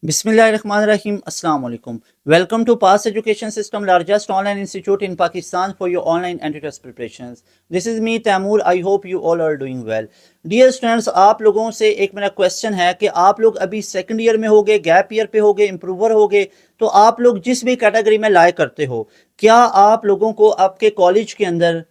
Bismillahirrahmanirrahim. Assalamu alaikum. Welcome to Pass Education System, largest online institute in Pakistan for your online entry-test preparations. This is me, Taimur. I hope you all are doing well. Dear students, आप लोगों से एक मेरा question है कि आप लोग अभी सेकंड ईयर में होगे, गैप ईयर पे होगे, इम्प्रूवर होगे, तो आप लोग जिस भी कैटेगरी में लाइक करते हो, क्या आप लोगों को आपके कॉलेज के अंदर,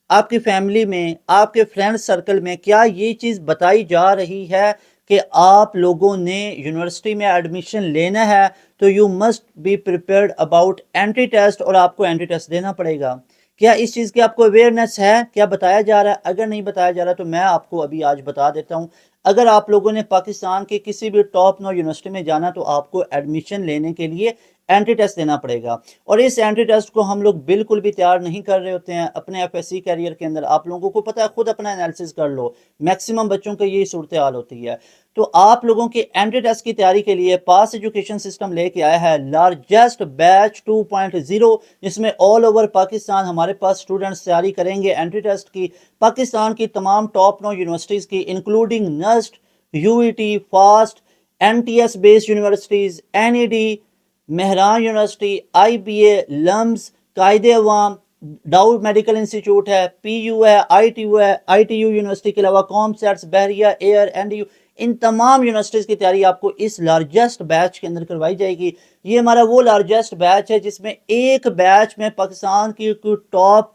आपकी फैमिली में, आपके फ्रेंड सर्कल में क्या ये चीज़ बताई जा रही है कि आप लोगों ने यूनिवर्सिटी में एडमिशन लेना है तो you must be prepared about entry test और आपको एंट्री टेस्ट देना पड़ेगा? क्या इस चीज़ की आपको अवेयरनेस है? क्या बताया जा रहा है? अगर नहीं बताया जा रहा तो मैं आपको अभी आज बता देता हूँ। अगर आप लोगों ने पाकिस्तान के किसी भी टॉप 9 यूनिवर्सिटी में जाना तो आपको एडमिशन लेने के लिए एंट्री टेस्ट देना पड़ेगा। और इस एंट्री टेस्ट को हम लोग बिल्कुल भी तैयार नहीं कर रहे होते हैं अपने एफएससी कैरियर के अंदर। आप लोगों को पता है, खुद अपना एनालिसिस कर लो, मैक्सिमम बच्चों की यही सूरत हाल होती है। तो आप लोगों के एंट्री टेस्ट की तैयारी के लिए पास एजुकेशन सिस्टम लेके आया है लार्जेस्ट बैच 2.0, जिसमें ऑल ओवर पाकिस्तान हमारे पास स्टूडेंट्स तैयारी करेंगे एंट्री टेस्ट की। पाकिस्तान की तमाम टॉप 9 यूनिवर्सिटीज़ की, including NUST, UET, FAST, NTS based universities, NED, Mehran university, IBA, LUMS, Quaid-e Awam, Dawood medical institute है, पीयू है, आईटीयू यूनिवर्सिटी के अलावा कॉमसेट्स, बहरिया, एयर, एनडीयू, इन तमाम यूनिवर्सिटीज़ की तैयारी आपको इस लार्जेस्ट बैच के अंदर करवाई जाएगी। ये हमारा वो लार्जेस्ट बैच है जिसमें एक बैच में पाकिस्तान की टॉप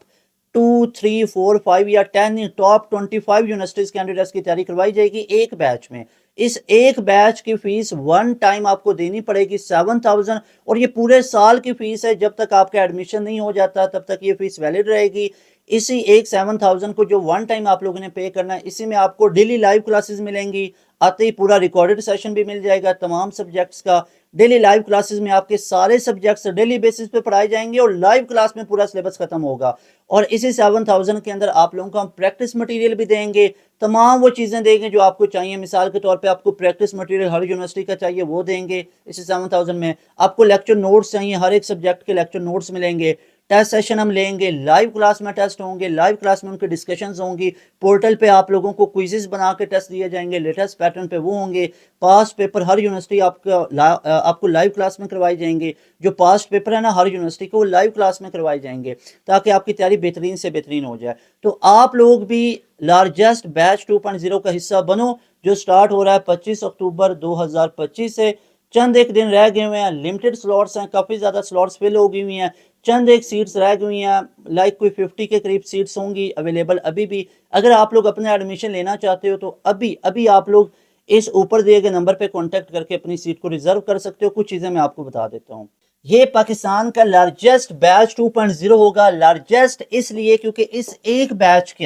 2, 3, 4, 5 या 10 टॉप 25 यूनिवर्सिटीज़ कैंडिडेट्स की तैयारी करवाई जाएगी एक बैच में। इस एक बैच की फीस वन टाइम आपको देनी पड़ेगी 7,000, और ये पूरे साल की फीस है। जब तक आपका एडमिशन नहीं हो जाता तब तक ये फीस वैलिड रहेगी। इसी एक 7,000 को जो वन टाइम आप लोगों ने पे करना है, इसी में आपको डेली लाइव क्लासेस मिलेंगी, आते ही पूरा रिकॉर्डेड सेशन भी मिल जाएगा तमाम सब्जेक्ट्स का। डेली लाइव क्लासेस में आपके सारे सब्जेक्ट्स डेली बेसिस पे पढ़ाए जाएंगे और लाइव क्लास में पूरा सिलेबस खत्म होगा। और इसी 7,000 के अंदर आप लोगों को हम प्रैक्टिस मटेरियल भी देंगे, तमाम वो चीज़ें देंगे जो आपको चाहिए। मिसाल के तौर पे आपको प्रैक्टिस मटेरियल हर यूनिवर्सिटी का चाहिए, वो देंगे इसी 7,000 में। आपको लेक्चर नोट्स चाहिए, हर एक सब्जेक्ट के लेक्चर नोट्स मिलेंगे। टेस्ट सेशन हम लेंगे, लाइव क्लास में टेस्ट होंगे, लाइव क्लास में उनकी डिस्कशंस होंगी। पोर्टल पे आप लोगों को क्विजेस बना के टेस्ट दिए जाएंगे, लेटेस्ट पैटर्न पे वो होंगे। पास्ट पेपर हर यूनिवर्सिटी आपको लाइव क्लास में करवाई जाएंगे। जो पास्ट पेपर है ना हर यूनिवर्सिटी को, वो लाइव क्लास में करवाए जाएंगे ताकि आपकी तैयारी बेहतरीन से बेहतरीन हो जाए। तो आप लोग भी लार्जेस्ट बैच 2.0 का हिस्सा बनो, जो स्टार्ट हो रहा है 25 अक्टूबर 2025 से। चंद एक दिन रह गए हुए हैं, लिमिटेड स्लॉट्स हैं, काफ़ी ज़्यादा स्लॉट्स फिल हो गई हुई हैं, चंद एक सीट्स रह गई हैं, लाइक कोई 50 के करीब सीट्स होंगी अवेलेबल अभी भी। अगर आप लोग अपना एडमिशन लेना चाहते हो तो अभी अभी आप लोग इस ऊपर दिए गए नंबर पे कांटेक्ट करके अपनी सीट को रिजर्व कर सकते हो। कुछ चीज़ें मैं आपको बता देता हूँ। ये पाकिस्तान का लार्जेस्ट बैच 2.0 होगा। लार्जेस्ट इसलिए क्योंकि इस एक बैच के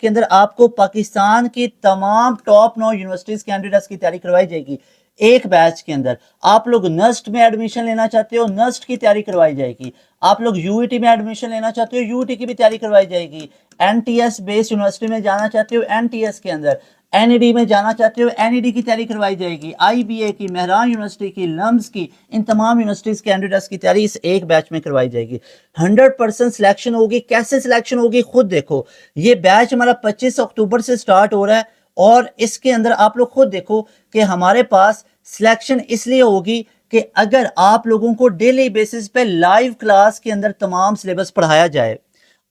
अंदर आपको पाकिस्तान की तमाम टॉप 9 यूनिवर्सिटीज कैंडिडेट्स की तैयारी करवाई जाएगी। एक बैच के अंदर आप लोग नस्ट में एडमिशन लेना चाहते हो, नस्ट की तैयारी करवाई जाएगी। आप लोग यूईटी में एडमिशन लेना चाहते हो, यूईटी की भी तैयारी करवाई जाएगी। एनटीएस बेस्ड यूनिवर्सिटी में जाना चाहते हो, एनटीएस के अंदर, एनईडी में जाना चाहते हो, एनईडी की तैयारी करवाई जाएगी। आईबीए की, मेहरान यूनिवर्सिटी की, लम्स की, इन तमाम यूनिवर्सिटीज कैंडिडेट्स की तैयारी इस एक बैच में करवाई जाएगी। 100% सिलेक्शन होगी। कैसे सिलेक्शन होगी खुद देखो। ये बैच हमारा 25 अक्टूबर से स्टार्ट हो रहा है और इसके अंदर आप लोग खुद देखो कि हमारे पास सिलेक्शन इसलिए होगी कि अगर आप लोगों को डेली बेसिस पे लाइव क्लास के अंदर तमाम सिलेबस पढ़ाया जाए,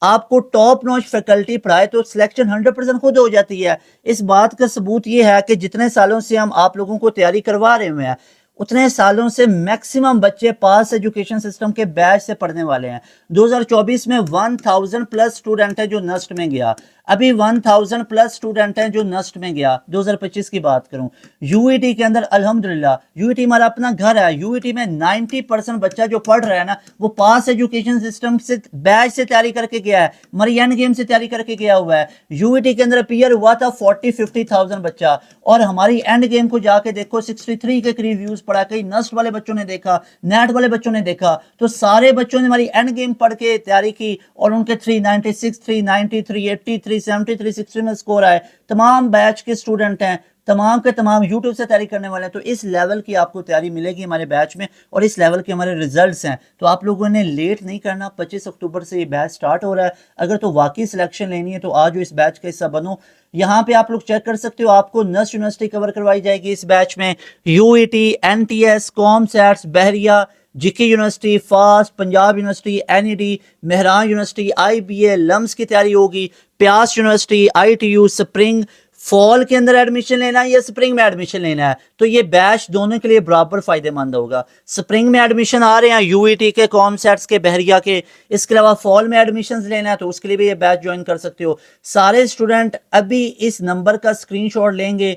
आपको टॉप नॉच फैकल्टी पढ़ाए, तो सिलेक्शन 100% खुद हो जाती है। इस बात का सबूत ये है कि जितने सालों से हम आप लोगों को तैयारी करवा रहे हुए हैं, उतने सालों से मैक्सिमम बच्चे पास एजुकेशन सिस्टम के बैच से पढ़ने वाले हैं। 2024 में 1000 प्लस स्टूडेंट है जो नस्ट में गया, अभी 1000 प्लस स्टूडेंट हैं जो नस्ट में गया। 2025 की बात करूं, यूईटी के अंदर अल्हम्दुलिल्लाह, यूईटी हमारा अपना घर है, यूईटी में 90% बच्चा जो पढ़ रहा है ना, वो पास एजुकेशन सिस्टम से बैच से तैयारी करके गया है, हमारी एंड गेम से तैयारी करके गया हुआ है। यूईटी के अंदर अपीयर हुआ था 40-50,000 बच्चा, और हमारी एंड गेम को जाके देखो 63 के करीब व्यूज पड़ा। कई नस्ट वाले बच्चों ने देखा, नेट वाले बच्चों ने देखा, तो सारे बच्चों ने हमारी एंड गेम पढ़ के तैयारी की और उनके 396, 390, 380, 370, 360 में स्कोर आए। तमाम बैच के स्टूडेंट हैं, तमाम के तमाम यूट्यूब से तैयारी करने वाले हैं। तो इस लेवल की आपको तैयारी मिलेगी हमारे बैच में और इस लेवल के हमारे रिजल्ट्स हैं। तो आप लोगों ने लेट नहीं करना, 25 अक्टूबर से ये बैच स्टार्ट हो रहा है। अगर तो वाकई सिलेक्शन लेनी है तो आज इस बैच का हिस्सा बनो। यहाँ पे आप लोग चेक कर सकते हो, आपको नस्ट यूनिवर्सिटी कवर करवाई जाएगी इस बैच में, UET, NTS, COMSATS, Bahria, GK university, FAST, Punjab university, NED, Mehran university, IBA, LUMS की तैयारी होगी, प्यास यूनिवर्सिटी, आईटीयू, स्प्रिंग। फॉल के अंदर एडमिशन लेना है या स्प्रिंग में एडमिशन लेना है, तो ये बैच दोनों के लिए बराबर फायदेमंद होगा। स्प्रिंग में एडमिशन आ रहे हैं यूईटी के, कॉमसैट्स के, बहरिया के, इसके अलावा फॉल में एडमिशन लेना है तो उसके लिए भी ये बैच ज्वाइन कर सकते हो। सारे स्टूडेंट अभी इस नंबर का स्क्रीनशॉट लेंगे।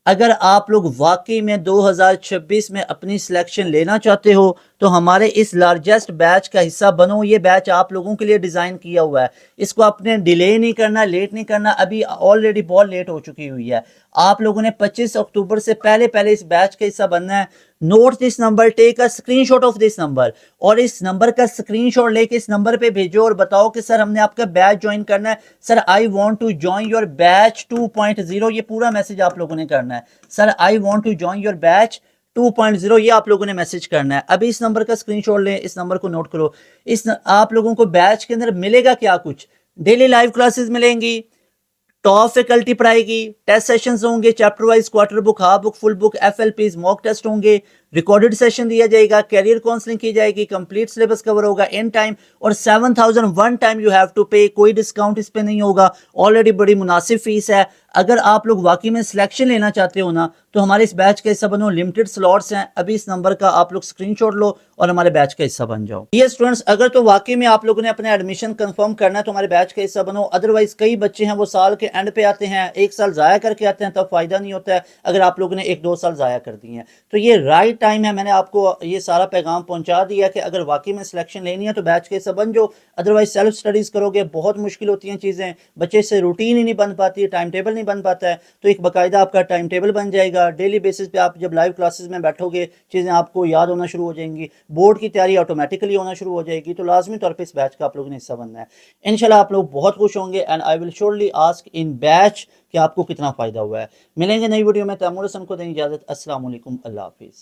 अगर आप लोग वाकई में 2026 में अपनी सिलेक्शन लेना चाहते हो तो हमारे इस लार्जेस्ट बैच का हिस्सा बनो। ये बैच आप लोगों के लिए डिज़ाइन किया हुआ है, इसको आपने डिले नहीं करना, लेट नहीं करना। अभी ऑलरेडी बहुत लेट हो चुकी हुई है। आप लोगों ने 25 अक्टूबर से पहले पहले इस बैच का हिस्सा बनना है। Note this number, take a screenshot of this number, और इस नंबर का स्क्रीनशॉट लेके इस नंबर पे भेजो और बताओ कि सर हमने आपका बैच ज्वाइन करना है, sir I want to join your batch 2.0। ये पूरा मैसेज आप लोगों ने करना है, sir I want to join your batch 2.0, ये आप लोगों ने मैसेज करना है। अभी इस नंबर का स्क्रीनशॉट लें, इस नंबर को नोट करो। आप लोगों को बैच के अंदर मिलेगा क्या कुछ, डेली लाइव क्लासेस मिलेंगी, टॉप फैकल्टी पढ़ाएगी, टेस्ट सेशंस होंगे, chapter wise, quarter book, half book, full book, FLPs, mock test होंगे, रिकॉर्डेड सेशन दिया जाएगा, कैरियर काउंसलिंग की जाएगी, कंप्लीट सिलेबस कवर होगा इन टाइम, और 7000 one time you have to pay. कोई डिस्काउंट इस पे नहीं होगा, ऑलरेडी बड़ी मुनासिब फीस है। अगर आप लोग वाकई में सिलेक्शन लेना चाहते हो ना तो हमारे इस बैच का हिस्सा बनो। लिमिटेड स्लॉट्स हैं, अभी इस नंबर का आप लोग स्क्रीनशॉट लो और हमारे बैच का हिस्सा बन जाओ। ये स्टूडेंट्स, अगर तो वाकई में आप लोगों ने अपने एडमिशन कंफर्म करना है तो हमारे बैच का हिस्सा बनो। अदरवाइज कई बच्चे हैं वो साल के एंड पे आते हैं, एक साल ज़ाया करके आते हैं, तब फायदा नहीं होता है अगर आप लोगों ने 1-2 साल ज़ाया कर दिए हैं। तो ये राइट टाइम है, मैंने आपको ये सारा पैगाम पहुंचा दिया कि अगर वाकई में सिलेक्शन लेनी है तो बैच के हिस्सा बन जाओ। अदरवाइज सेल्फ स्टडीज़ करोगे बहुत मुश्किल होती हैं चीज़ें, बच्चे से रूटीन ही नहीं बन पाती, टाइम टेबल नहीं बन पाता है। तो एक बाकायदा आपका टाइम टेबल बन जाएगा। डेली बेसिस पे आप जब लाइव क्लासेस में बैठोगे चीज़ें आपको याद होना शुरू हो जाएंगी, बोर्ड की तैयारी ऑटोमेटिकली होना शुरू हो जाएगी। तो लाजमी तौर पे इस बैच का आप लोगों ने हिस्सा बनना है। इंशाल्लाह आप लोग बहुत खुश होंगे and I will surely ask in batch कि आपको कितना फ़ायदा हुआ है। मिलेंगे नई वीडियो में, तैमूर हसन को दें इजाज़त। अस्सलाम वालेकुम, अल्लाह हाफिज़।